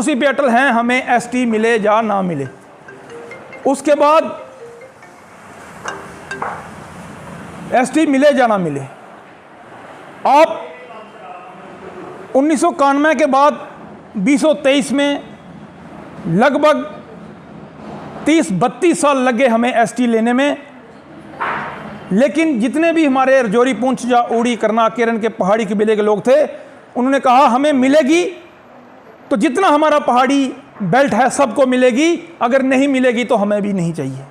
उसी पे अटल हैं, हमें एसटी मिले या ना मिले। उसके बाद एसटी मिले या ना मिले, आप 1991 के बाद 2023 में लगभग 30-32 साल लगे हमें एसटी लेने में। लेकिन जितने भी हमारे रजौरी, पुंछ या उड़ी, करना, केरन के पहाड़ी कबीले के लोग थे, उन्होंने कहा हमें मिलेगी तो जितना हमारा पहाड़ी बेल्ट है सबको मिलेगी, अगर नहीं मिलेगी तो हमें भी नहीं चाहिए।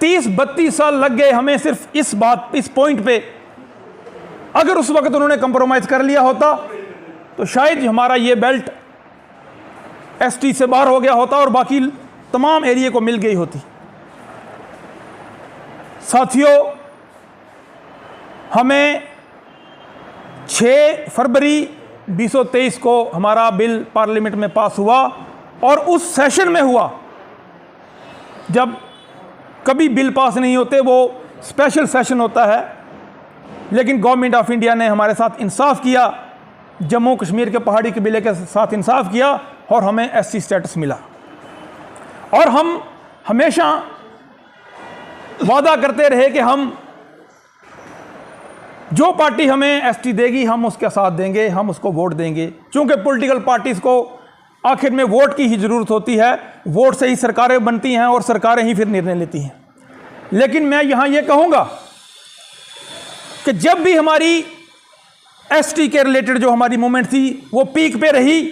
30-32 साल लग गए हमें सिर्फ इस पॉइंट पे। अगर उस वक्त उन्होंने कंप्रोमाइज कर लिया होता तो शायद हमारा ये बेल्ट एसटी से बाहर हो गया होता और बाकी तमाम एरिया को मिल गई होती। साथियों, हमें 6 फरवरी 2023 को हमारा बिल पार्लियामेंट में पास हुआ और उस सेशन में हुआ जब कभी बिल पास नहीं होते, वो स्पेशल सेशन होता है। लेकिन गवर्नमेंट ऑफ इंडिया ने हमारे साथ इंसाफ किया, जम्मू कश्मीर के पहाड़ी कबीले के साथ इंसाफ किया और हमें एससी स्टेटस मिला। और हम हमेशा वादा करते रहे कि हम जो पार्टी हमें एसटी देगी हम उसके साथ देंगे, हम उसको वोट देंगे। क्योंकि पॉलिटिकल पार्टीज़ को आखिर में वोट की ही ज़रूरत होती है, वोट से ही सरकारें बनती हैं और सरकारें ही फिर निर्णय लेती हैं। लेकिन मैं यहाँ ये कहूँगा कि जब भी हमारी एसटी के रिलेटेड जो हमारी मूवमेंट थी वो पीक पे रही,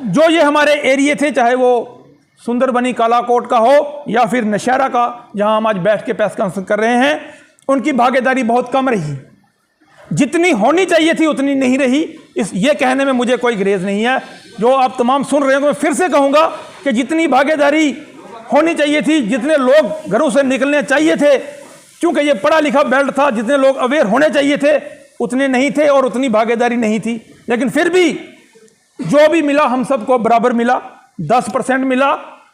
जो ये हमारे एरिए थे, चाहे वो सुंदरबनी कालाकोट का हो या फिर नौशहरा का, जहां हम आज बैठ के प्रेस कॉन्फ्रेंस कर रहे हैं, उनकी भागीदारी बहुत कम रही। जितनी होनी चाहिए थी उतनी नहीं रही। ये कहने में मुझे कोई ग्रेज नहीं है। जो आप तमाम सुन रहे हो तो मैं फिर से कहूँगा कि जितनी भागीदारी होनी चाहिए थी, जितने लोग घरों से निकलने चाहिए थे, क्योंकि ये पढ़ा लिखा बेल्ट था, जितने लोग अवेयर होने चाहिए थे उतने नहीं थे और उतनी भागीदारी नहीं थी। लेकिन फिर भी जो भी मिला हम सबको बराबर मिला। 10% मिला,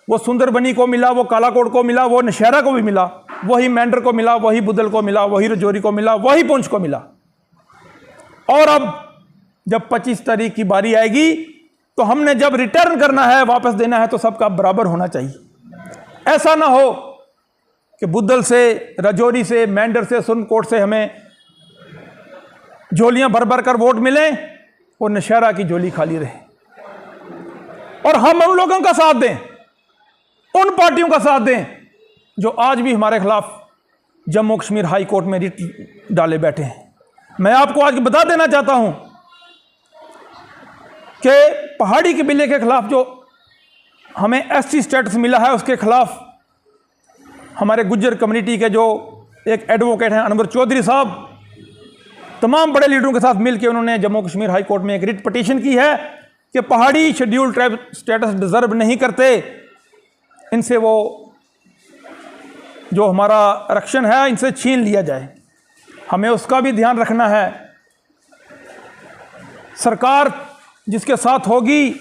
वो सुंदरबनी को मिला, वो कालाकोट को मिला, वो नौशहरा को भी मिला, वही मेंढर को मिला, वही बुदल को मिला, वही रजौरी को मिला, वही पुंछ को मिला। और अब जब 25 तारीख की बारी आएगी तो हमने जब रिटर्न करना है, वापस देना है, तो सबका बराबर होना चाहिए। ऐसा ना हो कि बुदल से, रजौरी से, मेंढर से, सुरनकोट से हमें झोलियां भर भर कर वोट मिले और नौशहरा की झोली खाली रहे। और हम उन लोगों का साथ दें, उन पार्टियों का साथ दें जो आज भी हमारे खिलाफ जम्मू कश्मीर हाई कोर्ट में रिट डाले बैठे हैं। मैं आपको आज बता देना चाहता हूं कि पहाड़ी कबीले के खिलाफ जो हमें एससी स्टेटस मिला है, उसके खिलाफ हमारे गुज्जर कम्युनिटी के जो एक एडवोकेट हैं अनवर चौधरी साहब, तमाम बड़े लीडरों के साथ मिलकर उन्होंने जम्मू कश्मीर हाई कोर्ट में एक रिट पिटीशन की है कि पहाड़ी शेड्यूल्ड ट्राइब स्टेटस डिजर्व नहीं करते, इनसे वो जो हमारा आरक्षण है इनसे छीन लिया जाए। हमें उसका भी ध्यान रखना है। सरकार जिसके साथ होगी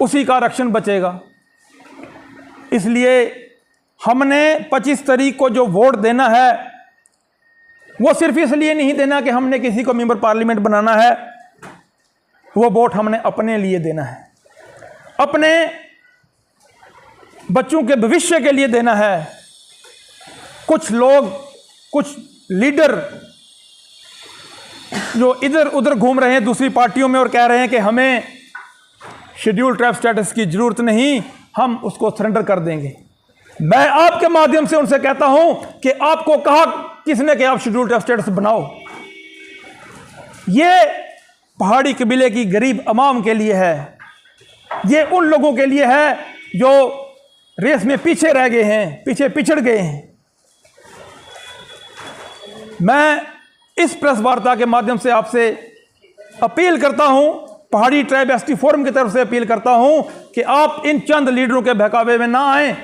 उसी का आरक्षण बचेगा। इसलिए हमने 25 तारीख को जो वोट देना है वो सिर्फ इसलिए नहीं देना कि हमने किसी को मेंबर पार्लियामेंट बनाना है, वो वोट हमने अपने लिए देना है, अपने बच्चों के भविष्य के लिए देना है। कुछ लोग, कुछ लीडर जो इधर उधर घूम रहे हैं दूसरी पार्टियों में और कह रहे हैं कि हमें शेड्यूल्ड ट्राइब स्टेटस की जरूरत नहीं, हम उसको सरेंडर कर देंगे। मैं आपके माध्यम से उनसे कहता हूं कि आपको कहा किसने कि आप शेड्यूल्ड ट्राइब स्टेटस बनाओ? ये पहाड़ी कबीले की गरीब अवाम के लिए है, ये उन लोगों के लिए है जो रेस में पीछे रह गए हैं, पीछे पिछड़ गए हैं। मैं इस प्रेस वार्ता के माध्यम से आपसे अपील करता हूं, पहाड़ी ट्राइब एसटी फोरम की तरफ से अपील करता हूं कि आप इन चंद लीडरों के बहकावे में ना आए,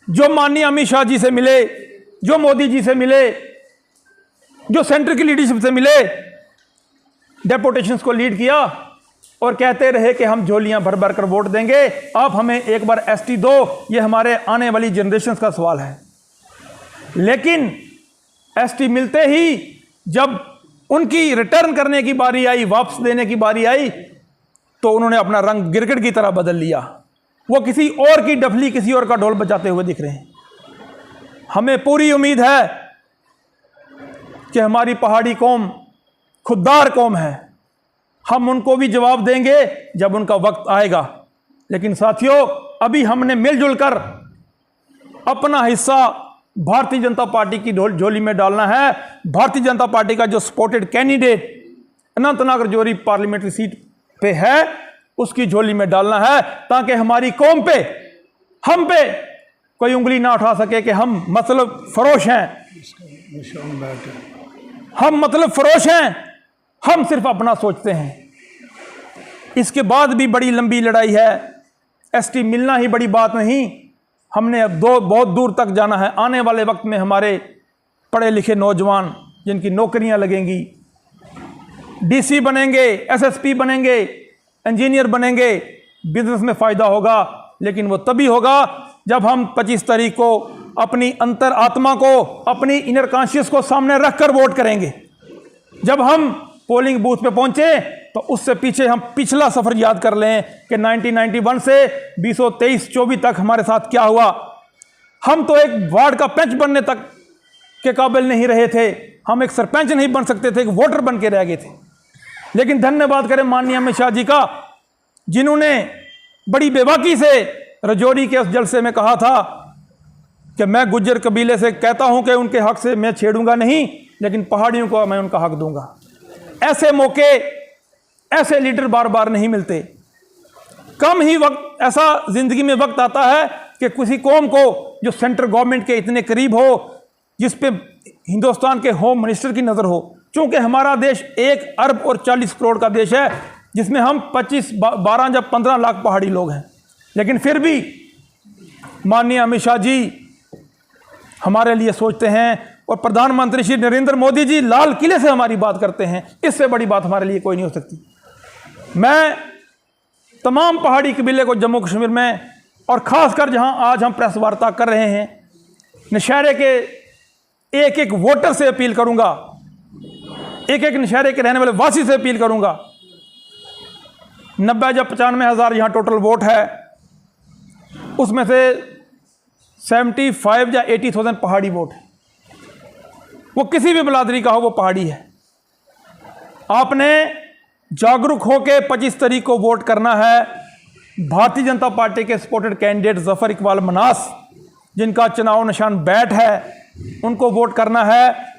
जो माननीय अमित शाह जी से मिले, जो मोदी जी से मिले, जो सेंटर की लीडरशिप से मिले, डेपुटेशंस को लीड किया और कहते रहे कि हम झोलियां भर भर कर वोट देंगे, आप हमें एक बार एसटी दो, ये हमारे आने वाली जनरेशन का सवाल है। लेकिन एसटी मिलते ही जब उनकी रिटर्न करने की बारी आई, वापस देने की बारी आई, तो उन्होंने अपना रंग गिरगिट की तरह बदल लिया। वो किसी और की डफली, किसी और का ढोल बजाते हुए दिख रहे हैं। हमें पूरी उम्मीद है कि हमारी पहाड़ी कौम खुददार कौम है, हम उनको भी जवाब देंगे जब उनका वक्त आएगा। लेकिन साथियों, अभी हमने मिलजुल कर अपना हिस्सा भारतीय जनता पार्टी की झोली में डालना है। भारतीय जनता पार्टी का जो supported candidate Anantnag Rajouri parliamentary seat पे है, उसकी झोली में डालना है, ताकि हमारी कौम पे, हम पे कोई उंगली ना उठा सके कि हम मतलब फरोश हैं, हम मतलब फरोश हैं, हम सिर्फ अपना सोचते हैं। इसके बाद भी बड़ी लंबी लड़ाई है। एसटी मिलना ही बड़ी बात नहीं, हमने अब बहुत दूर तक जाना है। आने वाले वक्त में हमारे पढ़े लिखे नौजवान जिनकी नौकरियां लगेंगी, डीसी बनेंगे, एसएसपी बनेंगे, इंजीनियर बनेंगे, बिजनेस में फ़ायदा होगा। लेकिन वो तभी होगा जब हम 25 तारीख को अपनी अंतर आत्मा को, अपनी इनर कॉन्शियस को सामने रखकर वोट करेंगे। जब हम पोलिंग बूथ पे पहुंचे तो उससे पीछे हम पिछला सफ़र याद कर लें कि 1991 से 2023-24 तक हमारे साथ क्या हुआ। हम तो एक वार्ड का पंच बनने तक के काबिल नहीं रहे थे, हम एक सरपंच नहीं बन सकते थे, एक वोटर बन के रह गए थे। लेकिन धन्यवाद करें माननीय अमित शाह जी का, जिन्होंने बड़ी बेबाकी से राजौरी के उस जलसे में कहा था कि मैं गुज्जर कबीले से कहता हूं कि उनके हक से मैं छेड़ूंगा नहीं, लेकिन पहाड़ियों को मैं उनका हक दूंगा। ऐसे मौके, ऐसे लीडर बार बार नहीं मिलते। कम ही वक्त ऐसा जिंदगी में वक्त आता है कि किसी कौम को जो सेंट्रल गवर्नमेंट के इतने करीब हो, जिस पे हिंदुस्तान के होम मिनिस्टर की नज़र हो। चूंकि हमारा देश 1 अरब और 40 करोड़ का देश है, जिसमें हम 12 या 15 लाख पहाड़ी लोग हैं, लेकिन फिर भी माननीय अमित शाह जी हमारे लिए सोचते हैं, और प्रधानमंत्री श्री नरेंद्र मोदी जी लाल किले से हमारी बात करते हैं। इससे बड़ी बात हमारे लिए कोई नहीं हो सकती। मैं तमाम पहाड़ी कबीले को जम्मू कश्मीर में, और ख़ासकर जहां आज हम प्रेस वार्ता कर रहे हैं, नौशहरे के एक एक वोटर से अपील करूंगा, एक एक नौशहरे के रहने वाले वासी से अपील करूंगा। 90 या 95 हज़ार यहाँ टोटल वोट है, उसमें से 75 या 80,000 पहाड़ी वोट है। वो किसी भी बिरादरी का हो, वो पहाड़ी है। आपने जागरूक होकर 25 तारीख को वोट करना है। भारतीय जनता पार्टी के सपोर्टेड कैंडिडेट जफर इकबाल मनास, जिनका चुनाव निशान बैट है, उनको वोट करना है।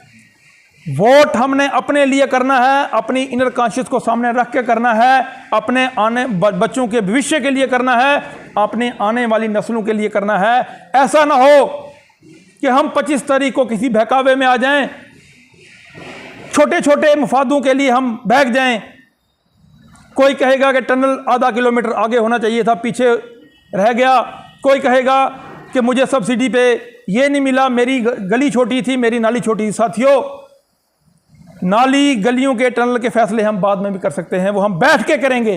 वोट हमने अपने लिए करना है, अपनी इनर कॉन्शियस को सामने रख के करना है, अपने आने बच्चों के भविष्य के लिए करना है, अपने आने वाली नस्लों के लिए करना है। ऐसा ना हो कि हम 25 तारीख को किसी बहकावे में आ जाएं, छोटे छोटे मफादों के लिए हम बहक जाएं। कोई कहेगा कि टनल आधा किलोमीटर आगे होना चाहिए था, पीछे रह गया। कोई कहेगा कि मुझे सब्सिडी पे ये नहीं मिला, मेरी गली छोटी थी, मेरी नाली छोटी थी। साथियों, नाली गलियों के टनल के फैसले हम बाद में भी कर सकते हैं, वो हम बैठ के करेंगे,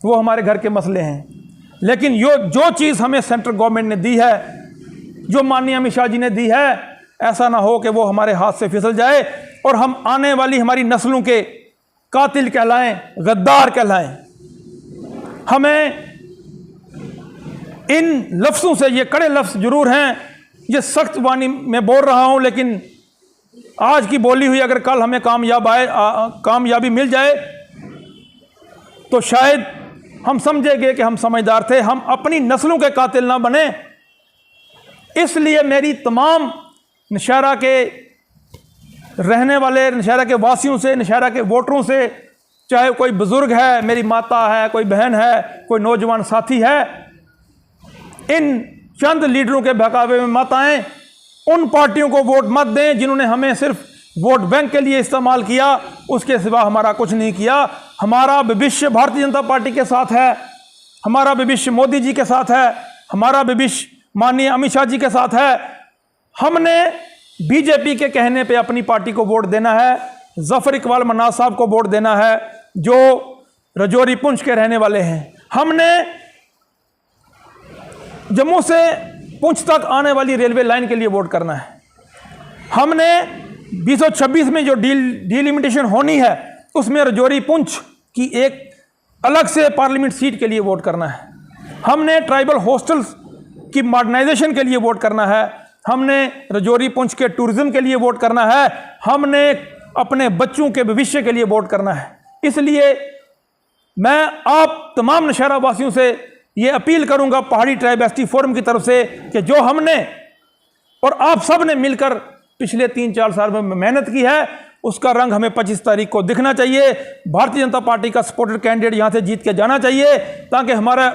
वो हमारे घर के मसले हैं। लेकिन जो चीज़ हमें सेंट्रल गवर्नमेंट ने दी है, जो माननीय अमित शाह जी ने दी है, ऐसा ना हो कि वो हमारे हाथ से फिसल जाए और हम आने वाली हमारी नस्लों के कातिल कहलाएं, गद्दार कहलाएं। हमें इन लफ्ज़ों से, ये कड़े लफ्ज़ जरूर हैं, ये सख्त वाणी में बोल रहा हूं, लेकिन आज की बोली हुई अगर कल हमें कामयाबी मिल जाए तो शायद हम समझेंगे कि हम समझदार थे, हम अपनी नस्लों के कातिल ना बने। इसलिए मेरी तमाम नौशहरा के रहने वाले, नौशहरा के वासियों से, नौशहरा के वोटरों से, चाहे कोई बुजुर्ग है, मेरी माता है, कोई बहन है, कोई नौजवान साथी है, इन चंद लीडरों के बहकावे में मत आएं। उन पार्टियों को वोट मत दें जिन्होंने हमें सिर्फ वोट बैंक के लिए इस्तेमाल किया, उसके सिवा हमारा कुछ नहीं किया। हमारा भविष्य भारतीय जनता पार्टी के साथ है, हमारा भविष्य मोदी जी के साथ है, हमारा भविष्य माननीय अमित शाह जी के साथ है। हमने बीजेपी के कहने पे अपनी पार्टी को वोट देना है, जफर इकबाल मनास साहब को वोट देना है, जो राजौरी पुंछ के रहने वाले हैं। हमने जम्मू से पुंछ तक आने वाली रेलवे लाइन के लिए वोट करना है। हमने 2026 में जो डिलिमिटेशन होनी है उसमें राजौरी पुंछ की एक अलग से पार्लियामेंट सीट के लिए वोट करना है। हमने ट्राइबल हॉस्टल्स की मॉडर्नाइजेशन के लिए वोट करना है। हमने राजौरी पुंछ के टूरिज्म के लिए वोट करना है। हमने अपने बच्चों के भविष्य के लिए वोट करना है। इसलिए मैं आप तमाम नौशहरा वासियों से ये अपील करूंगा पहाड़ी ट्राइब एसटी फोरम की तरफ से कि जो हमने और आप सब ने मिलकर पिछले 3-4 साल में मेहनत की है उसका रंग हमें 25 तारीख को दिखना चाहिए। भारतीय जनता पार्टी का सपोर्टेड कैंडिडेट यहां से जीत के जाना चाहिए ताकि हमारा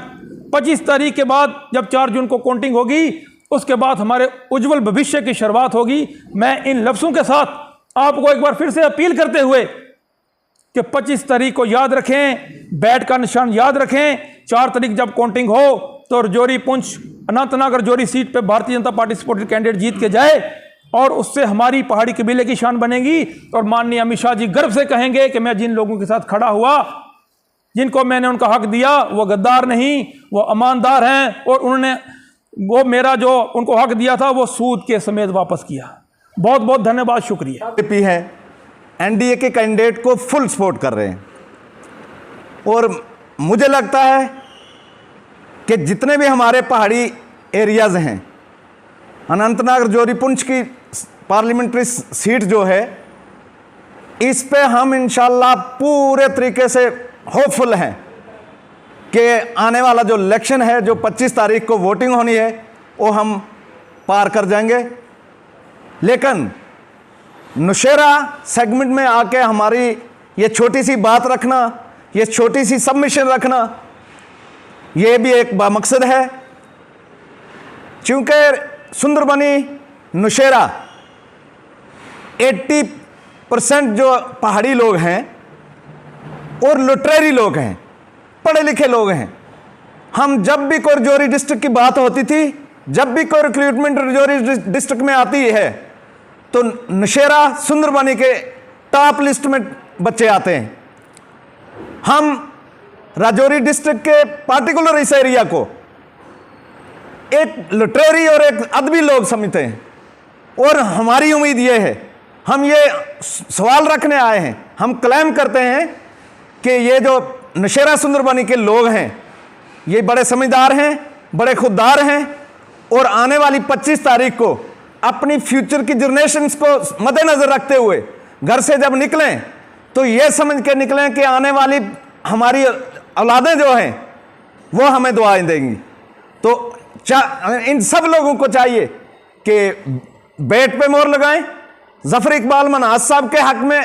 25 तारीख के बाद जब 4 जून को काउंटिंग होगी उसके बाद हमारे उज्जवल भविष्य की शुरुआत होगी। मैं इन लफ्ज़ों के साथ आपको एक बार फिर से अपील करते हुए कि 25 तारीख को याद रखें, बैट का निशान याद रखें। 4 तारीख जब काउंटिंग हो तो राजौरी पुंछ अनंतनाग राजौरी सीट पे Bharatiya Janata party supported candidate जीत के जाए और उससे हमारी पहाड़ी कबीले की शान बनेगी। और माननीय अमित शाह जी गर्व से कहेंगे कि मैं जिन लोगों के साथ खड़ा हुआ, जिनको मैंने उनका हक दिया, वो गद्दार नहीं, वो ईमानदार हैं और उन्होंने वो मेरा जो उनको हक दिया था वो सूद के समेत वापस किया। बहुत बहुत धन्यवाद, शुक्रिया। बीजेपी है, एनडीए के कैंडिडेट को फुल सपोर्ट कर रहे हैं और मुझे लगता है कि जितने भी हमारे पहाड़ी एरियाज़ हैं, अनंतनाग राजौरी पुंछ की पार्लियामेंट्री सीट जो है इस पे हम इंशाल्लाह पूरे तरीके से होपफुल हैं कि आने वाला जो इलेक्शन है, जो 25 तारीख को वोटिंग होनी है, वो हम पार कर जाएंगे। लेकिन नौशहरा सेगमेंट में आके हमारी ये छोटी सी बात रखना, ये छोटी सी सबमिशन रखना, ये भी एक बामकसद है। क्योंकि सुंदरबनी नौशहरा 80% जो पहाड़ी लोग हैं और लुटेरी लोग हैं, पढ़े लिखे लोग हैं। हम जब भी कोई राजौरी डिस्ट्रिक्ट की बात होती थी, जब भी कोई रिक्रूटमेंट राजौरी डिस्ट्रिक्ट में आती है तो नौशहरा सुंदरबनी के टॉप लिस्ट में बच्चे आते हैं। हम राजौरी डिस्ट्रिक्ट के पार्टिकुलर इस एरिया को एक लुटेरी और एक अदबी लोग समझते हैं और हमारी उम्मीद ये है, हम ये सवाल रखने आए हैं, हम क्लेम करते हैं कि ये जो नौशहरा सुंदरबनी के लोग हैं ये बड़े समझदार हैं, बड़े खुददार हैं और आने वाली 25 तारीख को अपनी फ्यूचर की जनरेशन्स को मद्देनजर रखते हुए घर से जब निकलें तो ये समझ के निकलें कि आने वाली हमारी औलादें जो हैं वो हमें दुआएं देंगी। तो इन सब लोगों को चाहिए कि बैट पे मोहर लगाएं, जफर इकबाल मन्हास साहब के हक में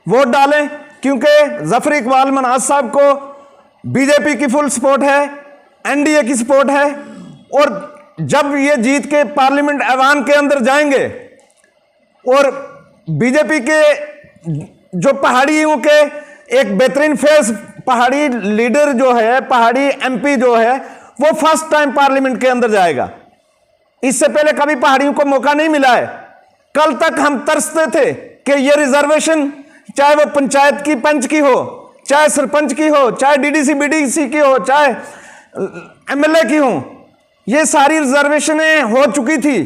वोट डालें, क्योंकि जफर इकबाल मन्हास साहब को बीजेपी की फुल सपोर्ट है, एनडीए की सपोर्ट है और जब ये जीत के पार्लियामेंट ऐवान के अंदर जाएंगे और बीजेपी के जो पहाड़ियों के एक बेहतरीन फेस पहाड़ी लीडर जो है, पहाड़ी एमपी जो है, वो फर्स्ट टाइम पार्लियामेंट के अंदर जाएगा। इससे पहले कभी पहाड़ियों को मौका नहीं मिला है। कल तक हम तरसते थे कि ये रिजर्वेशन चाहे वो पंचायत की पंच की हो, चाहे सरपंच की हो, चाहे डीडीसी बीडीसी की हो, चाहे एमएलए की हो, ये सारी रिजर्वेशनें हो चुकी थी।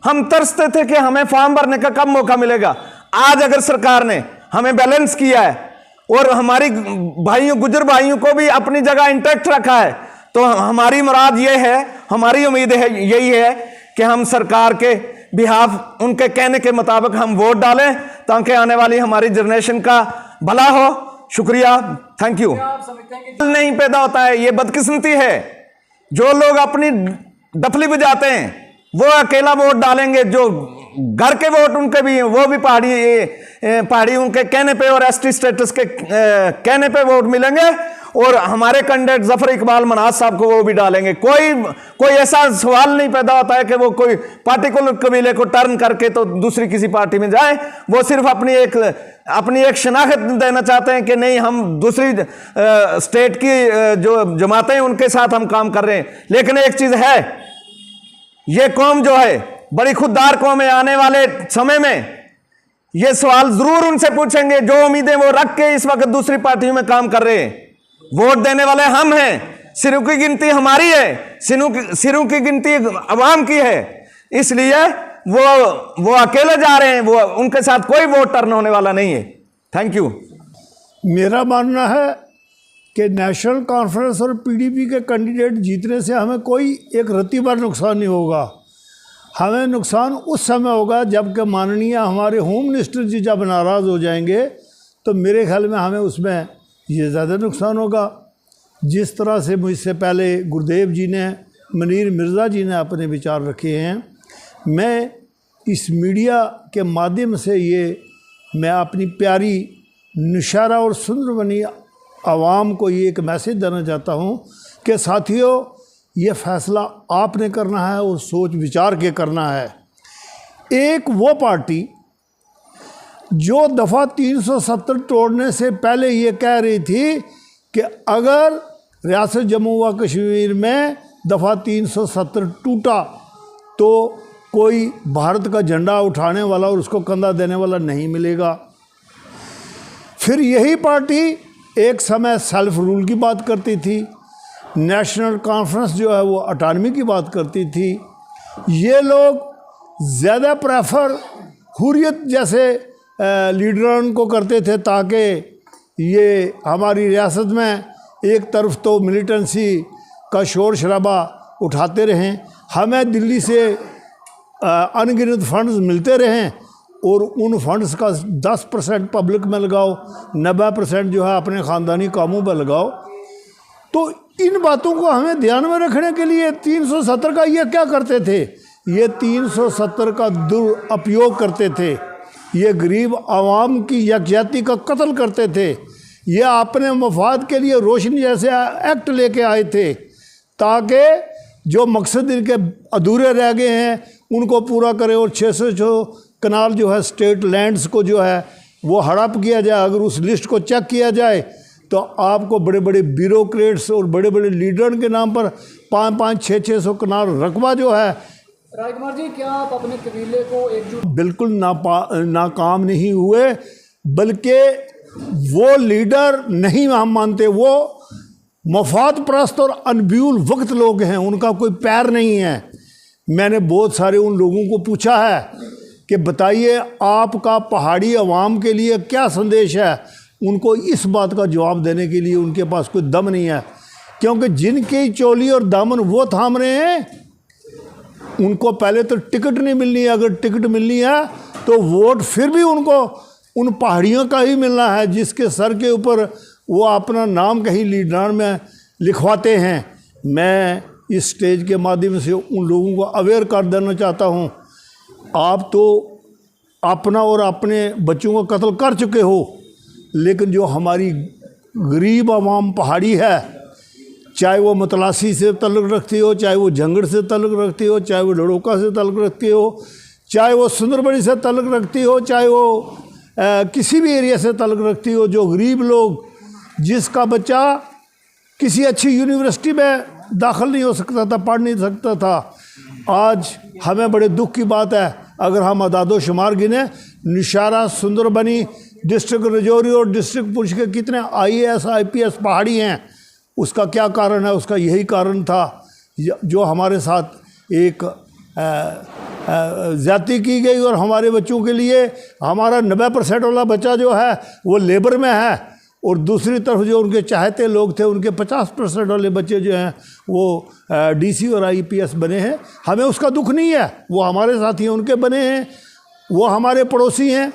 हम तरसते थे कि हमें फॉर्म भरने का कब मौका मिलेगा। आज अगर सरकार ने हमें बैलेंस किया है और हमारी भाइयों, गुजर भाइयों को भी अपनी जगह इंटैक्ट रखा है, तो हमारी मुराद ये है, हमारी उम्मीद है, यही है कि हम सरकार के बिहाफ, उनके कहने के मुताबिक हम वोट डालें ताकि आने वाली हमारी जनरेशन का भला हो। शुक्रिया, थैंक यू। नहीं पैदा होता है, ये बदकिस्मती है। जो लोग अपनी डफली बजाते हैं वो अकेला वोट डालेंगे, जो घर के वोट उनके भी हैं वो भी पहाड़ियों के कहने पे और एसटी स्टेटस के कहने पे वोट मिलेंगे और हमारे कैंडिडेट जफर इकबाल मन्हास साहब को वो भी डालेंगे। कोई ऐसा सवाल नहीं पैदा होता है कि वो कोई पार्टिकुलर कबीले को टर्न करके तो दूसरी किसी पार्टी में जाए। वो सिर्फ अपनी एक शनाख्त देना चाहते हैं कि नहीं, हम दूसरी स्टेट की जो जमातें हैं उनके साथ हम काम कर रहे हैं। लेकिन एक चीज है, ये कौम जो है बड़ी खुददार कौम है। आने वाले समय में ये सवाल जरूर उनसे पूछेंगे जो उम्मीदें वो रख के इस वक्त दूसरी पार्टियों में काम कर रहे हैं। वोट देने वाले हम हैं, सिरों की गिनती हमारी है, सिरों की गिनती अवाम की है। इसलिए वो अकेले जा रहे हैं, वो उनके साथ कोई वोट टर्न होने वाला नहीं है। Thank you. मेरा मानना है कि नेशनल कॉन्फ्रेंस और पीडीपी के कैंडिडेट जीतने से हमें कोई एक रत्ती भर नुकसान नहीं होगा। हमें नुकसान उस समय होगा जबकि माननीय हमारे होम मिनिस्टर जी जब नाराज़ हो जाएंगे, तो मेरे ख्याल में हमें उसमें ये ज़्यादा नुकसान होगा। जिस तरह से मुझसे पहले गुरुदेव जी ने, मुनीर मिर्ज़ा जी ने अपने विचार रखे हैं, मैं इस मीडिया के माध्यम से मैं अपनी प्यारी नौशहरा और सुंदरबनी आवाम को ये एक मैसेज देना चाहता हूँ कि साथियों, ये फ़ैसला आपने करना है और सोच विचार के करना है। एक वो पार्टी जो दफ़ा 370 तोड़ने से पहले ये कह रही थी कि अगर रियासत जम्मू व कश्मीर में दफ़ा 370 टूटा तो कोई भारत का झंडा उठाने वाला और उसको कंधा देने वाला नहीं मिलेगा। फिर यही पार्टी एक समय सेल्फ रूल की बात करती थी, नेशनल कॉन्फ्रेंस जो है वो ऑटोनॉमी की बात करती थी। ये लोग ज़्यादा प्रेफर हुर्रियत जैसे लीडरों को करते थे ताकि ये हमारी रियासत में एक तरफ तो मिलिटेंसी का शोर शराबा उठाते रहें, हमें दिल्ली से अनगिनत फंड्स मिलते रहें और उन फंड्स का 10% पब्लिक में लगाओ, 90% जो है अपने ख़ानदानी कामों पर लगाओ। तो इन बातों को हमें ध्यान में रखने के लिए 370 का ये क्या करते थे, ये 370 का दुरुपयोग करते थे। ये गरीब आवाम की यकजहती का कत्ल करते थे। ये अपने मफाद के लिए रोशनी जैसे एक्ट लेके आए थे ताकि जो मकसद इनके अधूरे रह गए हैं उनको पूरा करें और 600 कनाल जो है स्टेट लैंड्स को जो है वो हड़प किया जाए। अगर उस लिस्ट को चेक किया जाए तो आपको बड़े बड़े ब्यूरोक्रेट्स और बड़े बड़े लीडर के नाम पर 500 600 कनाल रकबा जो है। राजकुमार जी, क्या आप अपने कबीले को एकजुट? बिल्कुल नाकाम नहीं हुए, बल्कि वो लीडर नहीं हम मानते, वो मफाद परस्त और अनब्यूल वक्त लोग हैं, उनका कोई पैर नहीं है। मैंने बहुत सारे उन लोगों को पूछा है कि बताइए आपका पहाड़ी अवाम के लिए क्या संदेश है। उनको इस बात का जवाब देने के लिए उनके पास कोई दम नहीं है, क्योंकि जिनकी चोली और दामन वो थाम रहे हैं उनको पहले तो टिकट नहीं मिलनी है। अगर टिकट मिलनी है तो वोट फिर भी उनको उन पहाड़ियों का ही मिलना है जिसके सर के ऊपर वो अपना नाम कहीं लीडर में लिखवाते हैं। मैं इस स्टेज के माध्यम से उन लोगों को अवेयर कर देना चाहता हूँ, आप तो अपना और अपने बच्चों का कत्ल कर चुके हो, लेकिन जो हमारी गरीब आवाम पहाड़ी है, चाहे वो मतलासी से तल्लुक़ रखती हो, चाहे वो झंगड़ से तल्लुक़ रखती हो, चाहे वो लड़ोका से तल्लुक़ रखती हो, चाहे वो सुंदरबनी से तल्लुक़ रखती हो, चाहे वो किसी भी एरिया से तल्लुक़ रखती हो, जो गरीब लोग जिसका बच्चा किसी अच्छी यूनिवर्सिटी में दाखिल नहीं हो सकता था, पढ़ नहीं सकता था, आज हमें बड़े दुख की बात है अगर हम अदादो शुमार गिने, नौशहरा, सुंदरबनी, डिस्ट्रिक्ट राजौरी और डिस्ट्रिक्ट पुंछ के कितने IAS IPS पहाड़ी हैं। उसका क्या कारण है? उसका यही कारण था जो हमारे साथ एक ज़्यादती की गई और हमारे बच्चों के लिए हमारा 90% वाला बच्चा जो है वो लेबर में है और दूसरी तरफ जो उनके चाहते लोग थे उनके 50% वाले बच्चे जो हैं वो DC और IPS बने हैं। हमें उसका दुख नहीं है, वो हमारे साथी हैं, उनके बने हैं, वो हमारे पड़ोसी हैं,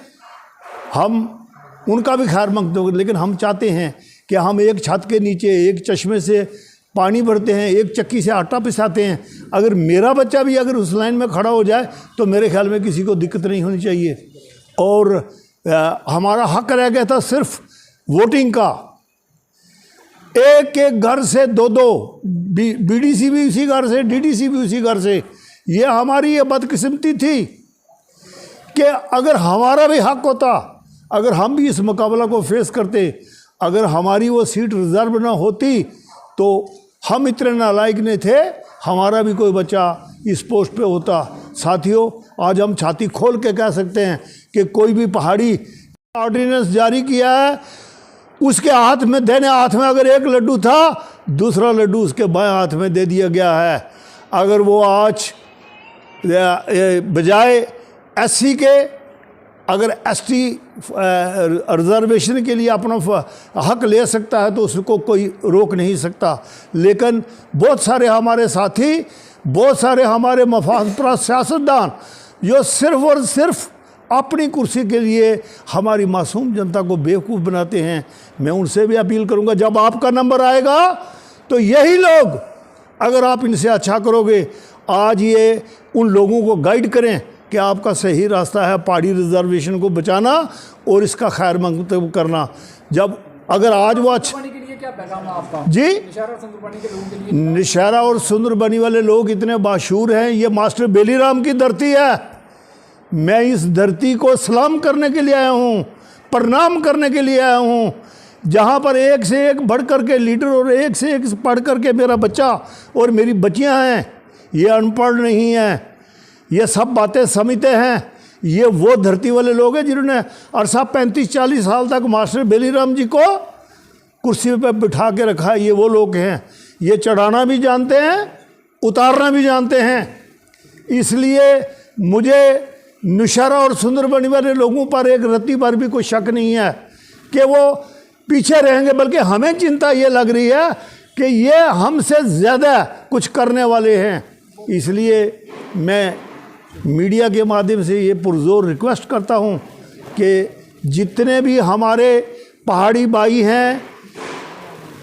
हम उनका भी खैर मकदम हो। लेकिन हम चाहते हैं कि हम एक छत के नीचे एक चश्मे से पानी भरते हैं, एक चक्की से आटा पिसाते हैं। अगर मेरा बच्चा भी अगर उस लाइन में खड़ा हो जाए तो मेरे ख्याल में किसी को दिक्कत नहीं होनी चाहिए। और हमारा हक रह गया था सिर्फ वोटिंग का। एक एक घर से दो BDC भी उसी घर से, DDC भी उसी घर से। ये हमारी ये बदकिस्मती थी कि अगर हमारा भी हक होता, अगर हम भी इस मुकाबला को फेस करते, अगर हमारी वो सीट रिजर्व ना होती तो हम इतने नालायक नहीं थे, हमारा भी कोई बच्चा इस पोस्ट पे होता। साथियों, आज हम छाती खोल के कह सकते हैं कि कोई भी पहाड़ी ऑर्डिनेंस जारी किया है, उसके हाथ में देने हाथ में अगर एक लड्डू था, दूसरा लड्डू उसके बाएं हाथ में दे दिया गया है। अगर वो आज बजाय एससी के अगर एसटी रिजर्वेशन के लिए अपना हक ले सकता है तो उसको कोई रोक नहीं सकता। लेकिन बहुत सारे हमारे साथी, बहुत सारे हमारे मफादपरस्त सियासतदान जो सिर्फ और सिर्फ अपनी कुर्सी के लिए हमारी मासूम जनता को बेवकूफ़ बनाते हैं। मैं उनसे भी अपील करूंगा, जब आपका नंबर आएगा तो यही लोग, अगर आप इनसे अच्छा करोगे, आज ये उन लोगों को गाइड करें कि आपका सही रास्ता है पहाड़ी रिजर्वेशन को बचाना और इसका खैर मकदम करना। जब अगर आज वो अच्छा के लिए क्या पैगाम है आपका जी, निशारा सुंदरबनी के लोगों के लिए? निशारा और सुंदरबनी वाले लोग इतने मशहूर हैं, ये मास्टर बेलीराम की धरती है। मैं इस धरती को सलाम करने के लिए आया हूँ, प्रणाम करने के लिए आया हूँ, जहाँ पर एक से एक बढ़ कर के लीडर और एक से एक पढ़ कर के मेरा बच्चा और मेरी बच्चियाँ हैं। ये अनपढ़ नहीं हैं, ये सब बातें समझते हैं। ये वो धरती वाले लोग हैं जिन्होंने अरसा 35-40 साल तक मास्टर बेलीराम जी को कुर्सी पर बिठा के रखा है। ये वो लोग हैं, ये चढ़ाना भी जानते हैं, उतारना भी जानते हैं। इसलिए मुझे निशारा और सुंदरबनी वाले लोगों पर एक रत्ती पर भी कोई शक नहीं है कि वो पीछे रहेंगे, बल्कि हमें चिंता ये लग रही है कि ये हमसे ज़्यादा कुछ करने वाले हैं। इसलिए मैं मीडिया के माध्यम से ये पुरजोर रिक्वेस्ट करता हूँ कि जितने भी हमारे पहाड़ी भाई हैं,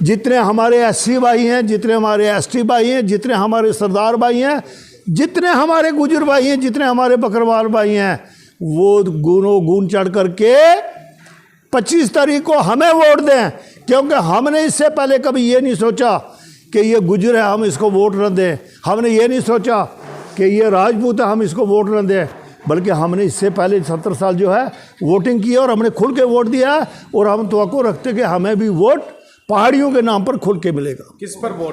जितने हमारे एससी भाई हैं, जितने हमारे एसटी भाई हैं, जितने हमारे सरदार भाई हैं, जितने हमारे गुजर भाई हैं, जितने हमारे बकरवाल भाई हैं, वो गुण चढ़ करके 25 तारीख को हमें वोट दें। क्योंकि हमने इससे पहले कभी ये नहीं सोचा कि ये गुजर है हम इसको वोट न दें, हमने ये नहीं सोचा कि ये राजपूत है हम इसको वोट न दें, बल्कि हमने इससे पहले 70 साल जो है वोटिंग की और हमने खुल के वोट दिया है। और हम तवक्को रखते कि हमें भी वोट पहाड़ियों के नाम पर खुल के मिलेगा। किस पर वोट